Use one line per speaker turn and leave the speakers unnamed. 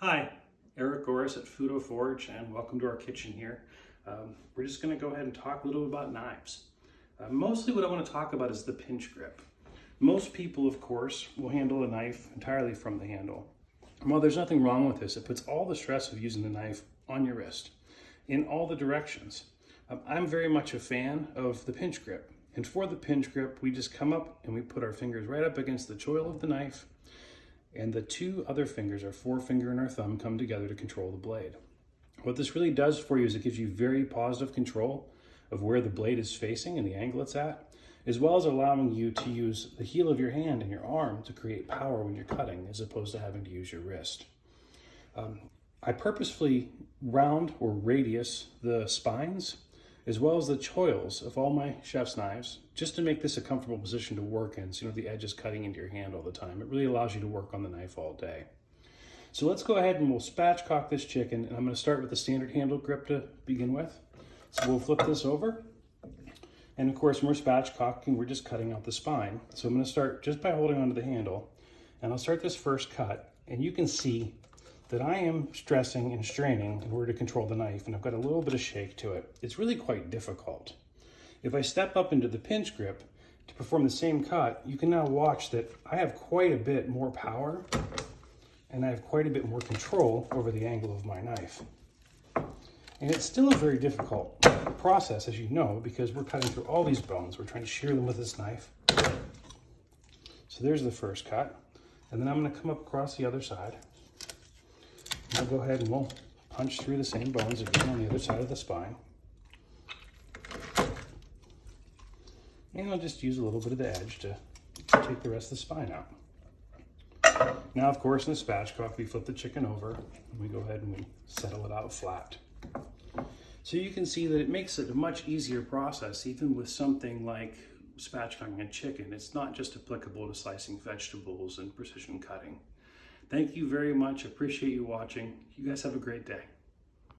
Hi, Eric Goris at Food Forge, and welcome to our kitchen here. We're just going to go ahead and talk a little bit about knives. Mostly what I want to talk about is the pinch grip. Most people, of course, will handle a knife entirely from the handle. And while there's nothing wrong with this, it puts all the stress of using the knife on your wrist in all the directions. I'm very much a fan of the pinch grip. And for the pinch grip, we just come up and we put our fingers right up against the choil of the knife, and the two other fingers, our forefinger and our thumb, come together to control the blade. What this really does for you is it gives you very positive control of where the blade is facing and the angle it's at, as well as allowing you to use the heel of your hand and your arm to create power when you're cutting, as opposed to having to use your wrist. I purposefully round or radius the spines as well as the choils of all my chef's knives, just to make this a comfortable position to work in, so you know the edge is cutting into your hand all the time. It really allows you to work on the knife all day. So let's go ahead and we'll spatchcock this chicken, and I'm going to start with the standard handle grip to begin with. So we'll flip this over, and of course when we're spatchcocking, we're just cutting out the spine. So I'm going to start just by holding onto the handle, and I'll start this first cut, and you can see that I am stressing and straining in order to control the knife, and I've got a little bit of shake to it. It's really quite difficult. If I step up into the pinch grip to perform the same cut, you can now watch that I have quite a bit more power and I have quite a bit more control over the angle of my knife. And it's still a very difficult process, as you know, because we're cutting through all these bones. We're trying to shear them with this knife. So there's the first cut, and then I'm going to come up across the other side. I'll go ahead and we'll punch through the same bones again on the other side of the spine. And I'll just use a little bit of the edge to take the rest of the spine out. Now, of course, in the spatchcock, we flip the chicken over and we go ahead and we settle it out flat. So you can see that it makes it a much easier process, even with something like spatchcocking a chicken. It's not just applicable to slicing vegetables and precision cutting. Thank you very much. Appreciate you watching. You guys have a great day.